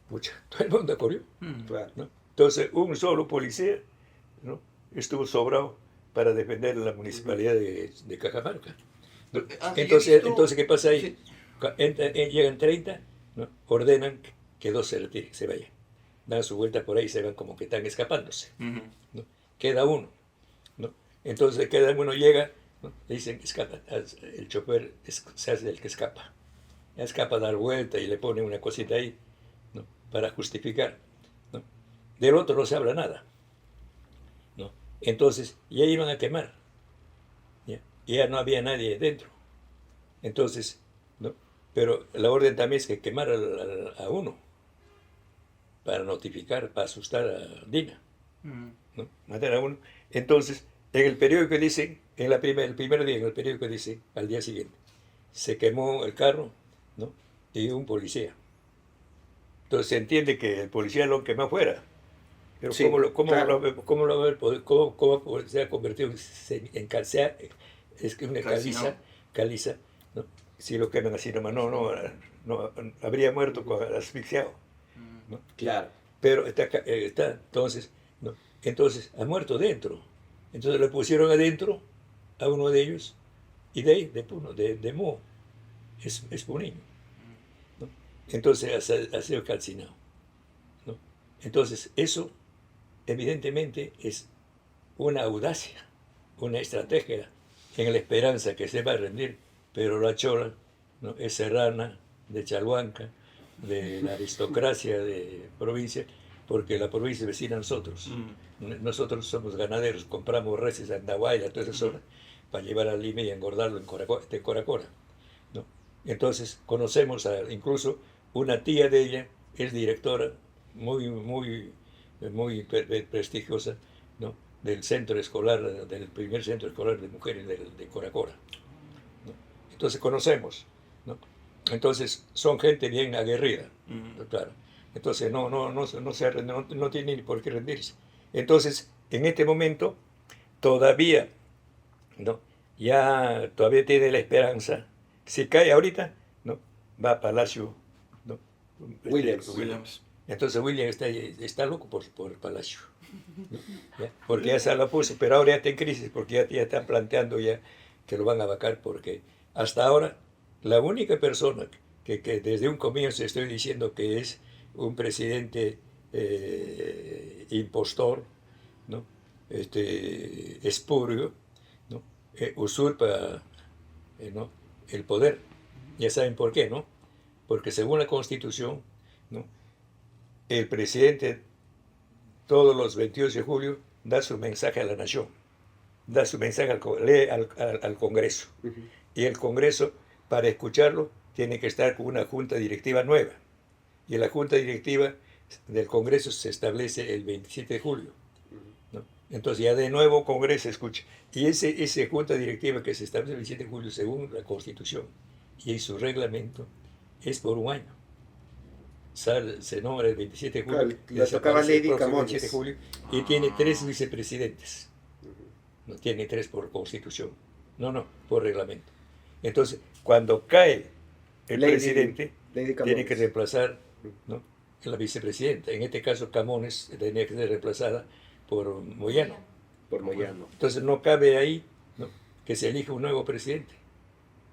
Pucha, todo el mundo corrió, ¿no? Entonces, un solo policía, ¿no? Estuvo sobrado para defender la municipalidad de Cajamarca, ¿no? Entonces, ¿qué pasa ahí? Llegan 30, ¿no? Ordenan que 2 se retiren, se vayan. Dan su vuelta por ahí y se van como que están escapándose, ¿no? Queda uno, ¿no? Entonces queda uno, llega, ¿no? Le dicen, escapa. El chofer se hace el que escapa. Escapa a dar vuelta y le pone una cosita ahí, ¿no? Para justificar, ¿no? Del otro no se habla nada, ¿no? Entonces ya iban a quemar, ya no había nadie dentro. Entonces, ¿no? Pero la orden también es que quemar a uno para notificar, para asustar a Dina, ¿no? Matar a uno. Entonces, en el periódico dicen, el primer día en el periódico dice, al día siguiente, se quemó el carro, ¿no? Y un policía. Entonces se entiende que el policía lo quemó afuera. Pero Sí, ¿cómo claro. se ha convertido es que una Calcinado. caliza, ¿no? Si lo queman así nomás, no, habría muerto asfixiado, ¿no? Claro. Pero entonces, ¿no? Entonces ha muerto dentro. Entonces le pusieron adentro a uno de ellos y de ahí, de Puno, de Mo, es puneño, ¿no? Entonces ha sido calcinado, ¿no? Entonces eso evidentemente es una audacia, una estrategia en la esperanza que se va a rendir, pero la chola, ¿no? Es serrana, de Chalhuanca, de la aristocracia de provincia, porque la provincia es vecina a nosotros. Nosotros somos ganaderos, compramos reses en Andahuayla, toda esa zona, para llevar al Lima y engordarlo en Coracora, ¿no? Entonces conocemos incluso una tía de ella, es directora muy prestigiosa, ¿no? Del centro escolar, del primer centro escolar de mujeres de Coracora, ¿no? Entonces conocemos, ¿no? Entonces son gente bien aguerrida, claro. Entonces no tiene ni por qué rendirse. Entonces, en este momento, todavía, ¿no? Ya todavía tiene la esperanza. Si cae ahorita, ¿no? Va a Palacio, ¿no? Williams. Williams. Entonces William está loco por Palacio, ¿no? ¿Ya? Porque ya se lo puso, pero ahora ya está en crisis, porque ya están planteando ya que lo van a vacar, porque hasta ahora la única persona que desde un comienzo estoy diciendo que es un presidente impostor, ¿no? Espurio, ¿no? Usurpa, ¿no? El poder. Ya saben por qué, ¿no? Porque según la Constitución, ¿no? El presidente todos los 22 de julio da su mensaje a la nación, da su mensaje lee al Congreso. Y el Congreso, para escucharlo, tiene que estar con una junta directiva nueva. Y la junta directiva del Congreso se establece el 27 de julio, ¿no? Entonces ya de nuevo Congreso escucha. Y esa junta directiva que se establece el 27 de julio, según la Constitución y su reglamento, es por un año. Se nombra el 27 de julio, Claro, y le tocaba desaparece el Lady próximo Camones. 27 de julio, y tiene 3 vicepresidentes. No tiene 3 por constitución, no, por reglamento. Entonces, cuando cae el presidente, Lady tiene que Camones. reemplazar, ¿no? La vicepresidenta. En este caso, Camones tenía que ser reemplazada por Moyano. Por Moyano. Entonces, no cabe ahí, ¿no? Que se elija un nuevo presidente,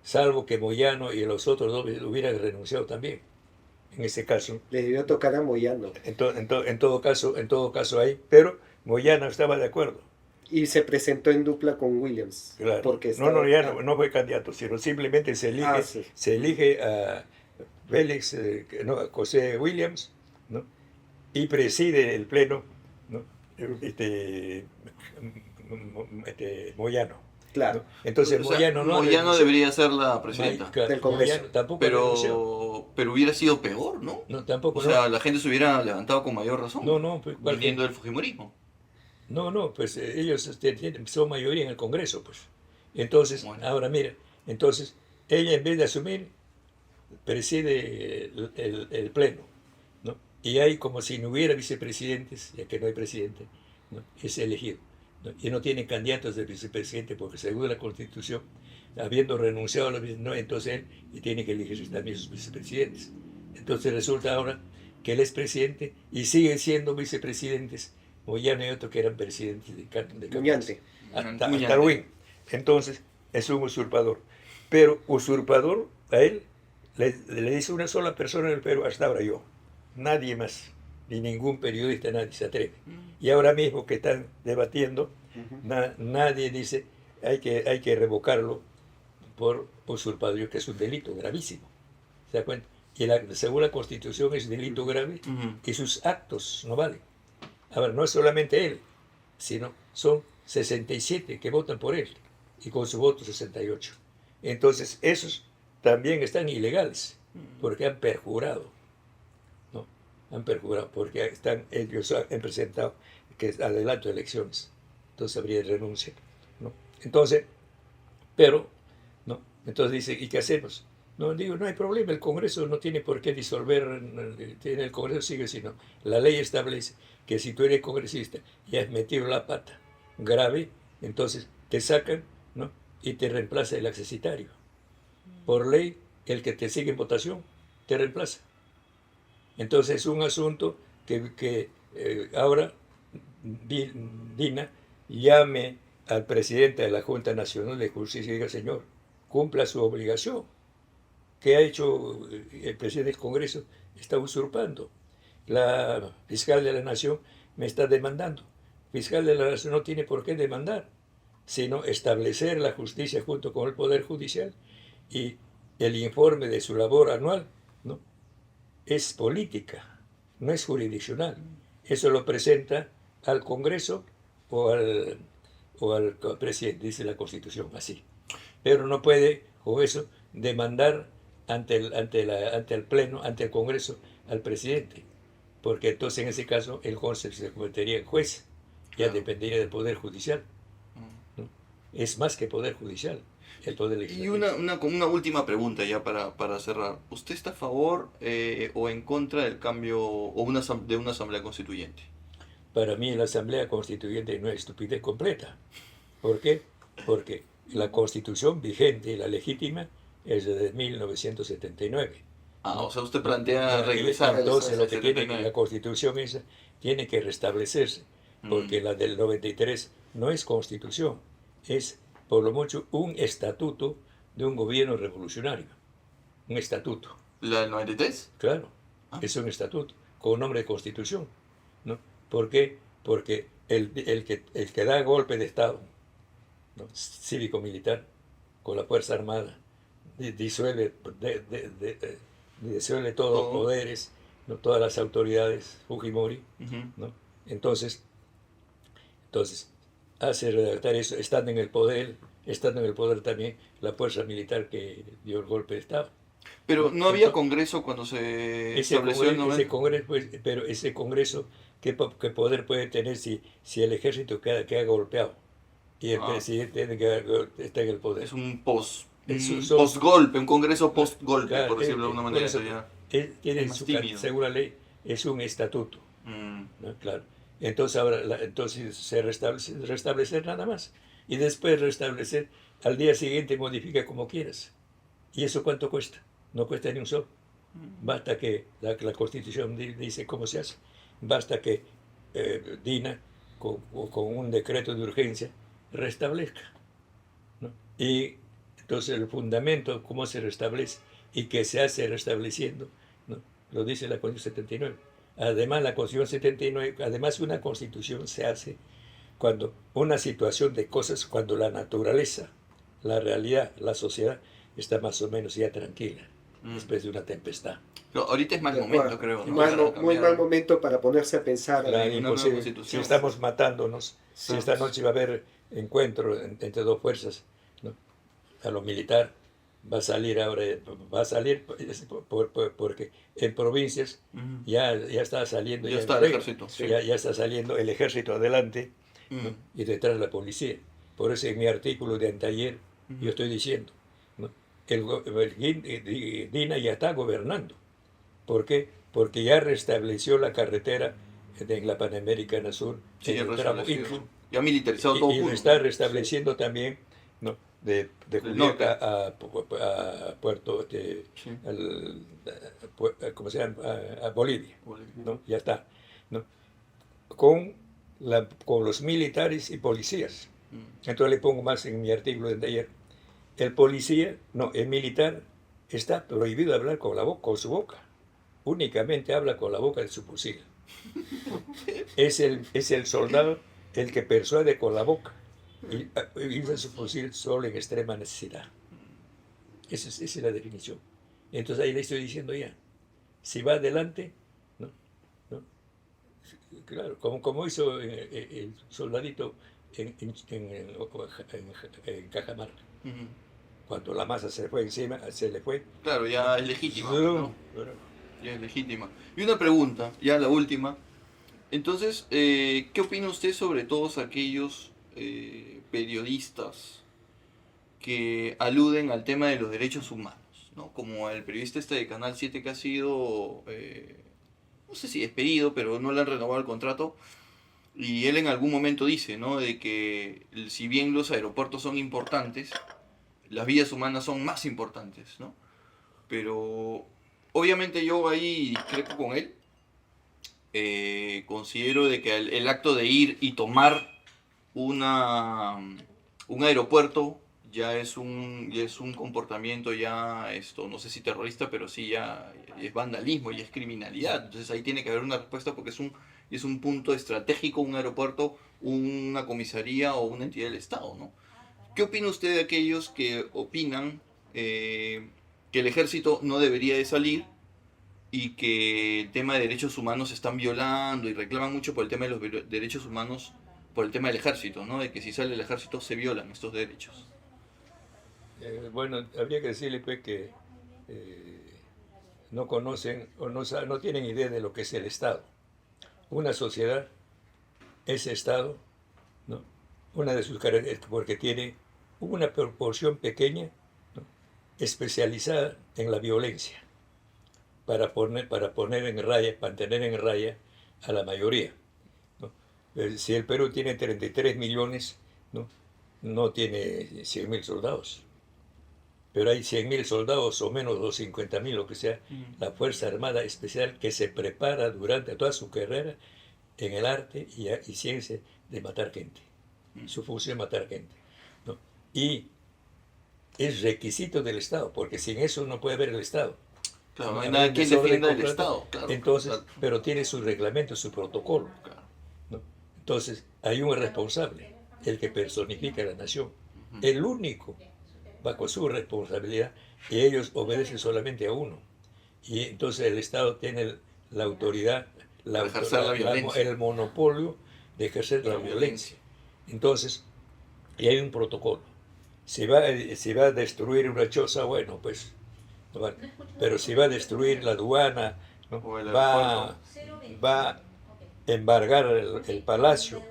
salvo que Moyano y los otros dos hubieran renunciado también. En ese caso, Le debió tocar a Moyano. en todo caso ahí, pero Moyano estaba de acuerdo. Y se presentó en dupla con Williams. Claro. Porque Ya no fue candidato, sino simplemente sí. se elige a Félix, José Williams, ¿no? Y preside el pleno, ¿no? Moyano, Claro. ¿no? Entonces O sea, Moyano no Moyano renunció. debería ser la presidenta. Claro, del Congreso. Moyano tampoco renunció. Pero hubiera sido peor, ¿no? No, tampoco. O sea, la gente se hubiera levantado con mayor razón. No, pues, ¿cuál viniendo del Fujimorismo. No, pues ellos son mayoría en el Congreso, pues. Entonces, Bueno. ahora mira, entonces ella en vez de asumir, preside el Pleno, ¿no? Y hay como si no hubiera vicepresidentes, ya que no hay presidente, ¿no? Es elegido, ¿no? Y no tiene candidatos de vicepresidente porque según la Constitución, habiendo renunciado a los no, entonces él tiene que elegir también sus vicepresidentes. Entonces resulta ahora que él es presidente y siguen siendo vicepresidentes Moyano y otro que eran presidentes de Muñante. hasta Muñante. Darwin. Entonces es un usurpador. Pero usurpador a él le dice una sola persona en el Perú hasta ahora, yo. Nadie más, ni ningún periodista, nadie se atreve. Y ahora mismo que están debatiendo, nadie dice hay que revocarlo por usurpador, que es un delito gravísimo. ¿Se da cuenta? Y según la Constitución es delito grave y sus actos no valen. Ahora, no es solamente él, sino son 67 que votan por él y con su voto 68. Entonces, esos también están ilegales porque han perjurado, ¿no? Han perjurado porque ellos han presentado que es adelanto de elecciones. Entonces habría renuncia, ¿no? Entonces, pero, ¿no? Entonces dice, ¿y qué hacemos? No digo, no hay problema, el Congreso no tiene por qué disolver, el Congreso sigue siendo. La ley establece que si tú eres congresista y has metido la pata grave, entonces te sacan, ¿no? Y te reemplaza el accesitario. Por ley, el que te sigue en votación te reemplaza. Entonces es un asunto que ahora Dina llame al presidente de la Junta Nacional de Justicia y diga, señor, cumpla su obligación. ¿Qué ha hecho el presidente del Congreso? Está usurpando. La fiscal de la Nación me está demandando. Fiscal de la Nación no tiene por qué demandar, sino establecer la justicia junto con el Poder Judicial, y el informe de su labor anual, ¿no? Es política, no es jurisdiccional. Eso lo presenta al Congreso o al presidente, dice la Constitución, así. Pero no puede, con eso, demandar ante el Pleno, ante el Congreso, al presidente, porque entonces en ese caso el juez se convertiría en juez, ya Claro. dependería del Poder Judicial, ¿no? Es más que Poder Judicial, el Poder Y Legislativo. una última pregunta ya para cerrar. ¿Usted está a favor o en contra del cambio de una asamblea constituyente? Para mí la Asamblea Constituyente no es estupidez completa. ¿Por qué? Porque la Constitución vigente, la legítima, es de 1979. Ah, o sea, usted plantea Ya, regresar. entonces lo al que tiene 79. la Constitución esa tiene que restablecerse, porque la del 93 no es Constitución, es por lo mucho un estatuto de un gobierno revolucionario. Un estatuto, ¿La del 93? claro, Ah. es un estatuto con nombre de Constitución, ¿no? ¿Por qué? Porque el que da golpe de Estado, ¿no? Cívico-militar, con la Fuerza Armada, disuelve, disuelve todos los Todo. poderes, ¿no? Todas las autoridades, Fujimori, Ujú. ¿no? Entonces hace redactar eso, estando en el poder también la fuerza militar que dio el golpe de Estado. Pero no había Entonces, congreso cuando se ese estableció el Congreso, 90. pues, pero ese Congreso, ¿qué poder puede tener si el ejército queda golpeado y el Ah. presidente está en el poder? Es un Son- post-golpe, un congreso post-golpe, Claro, por decirlo de alguna por manera. eso, Eso ya. tiene más su tímido. según la ley, es un estatuto, Mm. ¿no? Claro. Entonces ahora entonces se restablecer nada más. Y después restablecer, al día siguiente modifica como quieras. ¿Y eso cuánto cuesta? No cuesta ni un sol. Basta que la Constitución dice cómo se hace. Basta que Dina, con un decreto de urgencia, restablezca, ¿no? Y entonces el fundamento, cómo se restablece y que se hace restableciendo, ¿no? Lo dice la Constitución 79. Además, la Constitución 79, además una Constitución se hace cuando una situación de cosas, cuando la naturaleza, la realidad, la sociedad está más o menos ya tranquila, después de una tempestad. Pero ahorita es mal De momento, acuerdo. creo. ¿no? Muy Para cambiar. mal momento para ponerse a pensar. Claro, una nueva imposible. constitución. Si estamos matándonos, si Sí. esta noche va a haber encuentro entre dos fuerzas, ¿no? A lo militar va a salir ahora, porque en provincias Ujú. ya está saliendo, Ya está el ejército. ya está saliendo el ejército adelante, ¿no? Mm. Y detrás la policía. Por eso en mi artículo de anteayer Ujú. yo estoy diciendo, ¿no? Dina ya está gobernando. ¿Por qué? Porque ya restableció la carretera en la Panamericana Sur, Sí, en ya el tramo restableció. Ica, Ya militarizado todo y lo junto. está restableciendo también, ¿no? De norte. Juliaca a Puerto, Sí. ¿cómo se llama? A Bolivia, Bolivia. ¿no? Ya está, ¿no? Con los militares y policías. Mm. Entonces le pongo más en mi artículo de ayer. El militar está prohibido hablar con su boca. Únicamente habla con la boca de su fusil. Es el soldado el que persuade con la boca y usa su fusil solo en extrema necesidad. Esa es la definición. Entonces ahí le estoy diciendo ya, si va adelante, ¿no? Claro, como hizo el soldadito en Cajamarca. Ujú. Cuando la masa se fue encima, se le fue. Claro, ya es legítima. No, ¿no? pero- Ya es legítima. Y una pregunta, ya la última. Entonces, ¿qué opina usted sobre todos aquellos periodistas que aluden al tema de los derechos humanos? ¿no? Como el periodista este de Canal 7 que ha sido, no sé si despedido, pero no le han renovado el contrato. Y él en algún momento dice, ¿no? De que si bien los aeropuertos son importantes, las vidas humanas son más importantes, ¿no? Pero obviamente yo ahí discrepo con él. Considero de que el acto de ir y tomar un aeropuerto ya es un comportamiento ya, no sé si terrorista, pero sí ya es vandalismo y es criminalidad. Entonces ahí tiene que haber una respuesta porque es un punto estratégico, un aeropuerto, una comisaría o una entidad del Estado, ¿no? ¿Qué opina usted de aquellos que opinan que el ejército no debería de salir y que el tema de derechos humanos se están violando y reclaman mucho por el tema de los derechos humanos, por el tema del ejército, ¿no? De que si sale el ejército se violan estos derechos? Bueno, habría que decirle pues que no conocen o no tienen idea de lo que es el Estado. Una sociedad, ese Estado, ¿no? Una de sus características, porque tiene una proporción pequeña, ¿no?, especializada en la violencia, para mantener en raya a la mayoría, ¿no? Si el Perú tiene 33 millones, ¿no?, no tiene 100.000 soldados. Pero hay 100.000 soldados o menos, o 50.000, lo que sea, la Fuerza Armada Especial que se prepara durante toda su carrera en el arte y ciencia de matar gente. Su función es matar gente, ¿no? Y es requisito del Estado, porque sin eso no puede haber el Estado. Claro, no hay nada que defienda del Estado. Claro, entonces, claro. Pero tiene su reglamento, su protocolo, Claro. ¿no? Entonces, hay un responsable, el que personifica a la nación, el único, bajo su responsabilidad, y ellos obedecen solamente a uno. Y entonces el Estado tiene la autoridad, el monopolio de ejercer la violencia. Entonces, y hay un protocolo. Si va a destruir una choza, bueno, pues, bueno, pero si va a destruir la aduana, ¿no?, va a embargar el palacio,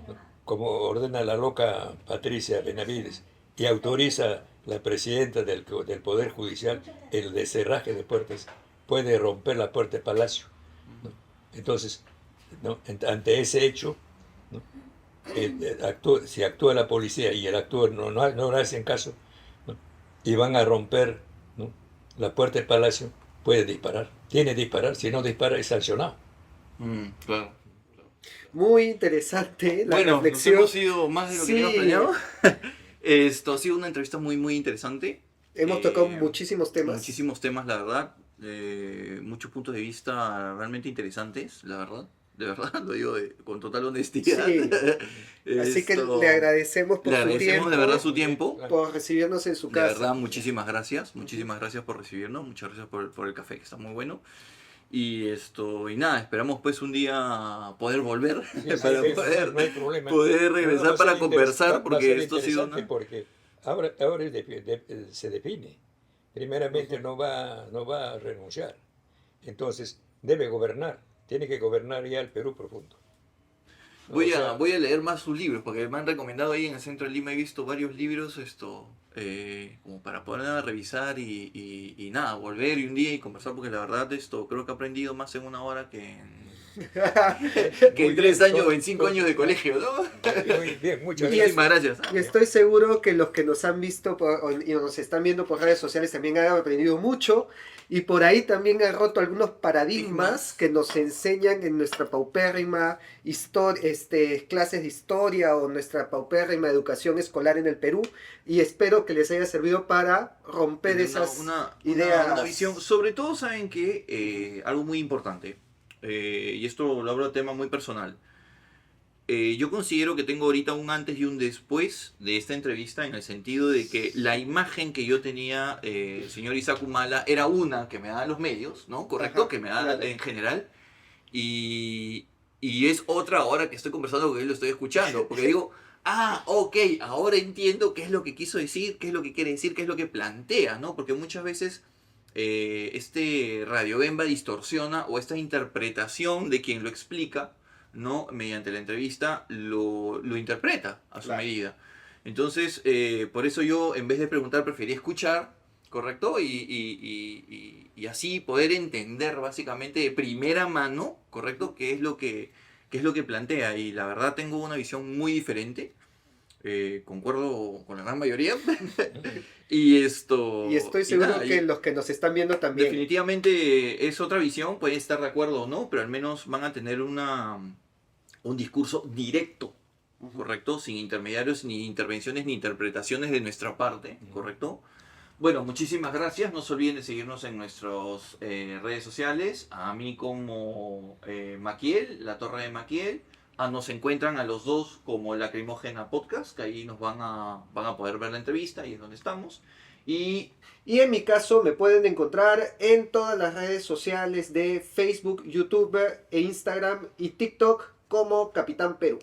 ¿no?, como ordena la loca Patricia Benavides, y autoriza la presidenta del Poder Judicial el descerraje de puertas, puede romper la puerta del palacio, ¿no? Entonces, ¿no?, ante ese hecho, ¿no?, si actúa la policía y el actor no le hacen caso, ¿no?, y van a romper, ¿no?, la puerta del palacio, puede disparar. Tiene que disparar, si no dispara es sancionado. Claro. Muy interesante la bueno, reflexión. Nos hemos ido más de lo que teníamos planeado. Esto ha sido una entrevista muy, muy interesante. Hemos tocado muchísimos temas. Muchísimos temas, la verdad. Muchos puntos de vista realmente interesantes, la verdad. De verdad, lo digo con total honestidad. Sí. Así que le agradecemos por su tiempo. De verdad su tiempo. Por recibirnos en su casa. De verdad, muchísimas gracias. Muchísimas gracias por recibirnos. Muchas gracias por el café, que está muy bueno. Y nada, esperamos pues un día poder volver, para no hay problema. poder regresar para conversar, porque esto ha sido porque ahora se define. Primeramente no va a renunciar. Entonces debe gobernar. Tiene que gobernar ya el Perú profundo. Voy a leer más sus libros, porque me han recomendado ahí en el centro de Lima, he visto varios libros, como para poder revisar y nada, volver y un día y conversar, porque la verdad creo que he aprendido más en una hora que en 3 años o en 5 años de colegio, ¿no? Muy bien, muchas gracias. Y estoy seguro que los que nos han visto y nos están viendo por redes sociales también han aprendido mucho, y por ahí también han roto algunos paradigmas que nos enseñan en nuestra paupérrima clases de historia o nuestra paupérrima educación escolar en el Perú, y espero que les haya servido para romper esas ideas. Una visión, sobre todo saben que algo muy importante, y esto lo hablo de tema muy personal. Yo considero que tengo ahorita un antes y un después de esta entrevista, en el sentido de que la imagen que yo tenía, señor Isaac Humala, era una que me daban los medios, ¿no? Correcto, ajá, que me daban en general, y es otra ahora que estoy conversando con él, lo estoy escuchando, porque digo, ok, ahora entiendo qué es lo que quiso decir, qué es lo que quiere decir, qué es lo que plantea, ¿no? Porque muchas veces Radio Bemba distorsiona, o esta interpretación de quien lo explica, ¿no?, mediante la entrevista, lo interpreta a su medida. Entonces, por eso yo, en vez de preguntar, preferí escuchar, ¿correcto? Y así poder entender básicamente de primera mano, ¿correcto? Qué es lo que plantea. Y la verdad tengo una visión muy diferente. Concuerdo con la gran mayoría. Y estoy seguro nada, que los que nos están viendo también. Definitivamente es otra visión, pueden estar de acuerdo o no, pero al menos van a tener un discurso directo, ¿correcto? Sin intermediarios, ni intervenciones, ni interpretaciones de nuestra parte, ¿correcto? Bueno, muchísimas gracias. No se olviden de seguirnos en nuestras redes sociales. A mí como Maquiel, La Torre de Maquiel. Nos encuentran a los dos como Lacrimógena Podcast, que ahí nos van a poder ver la entrevista y es donde estamos. Y en mi caso me pueden encontrar en todas las redes sociales de Facebook, YouTube e Instagram y TikTok como Capitán Perú.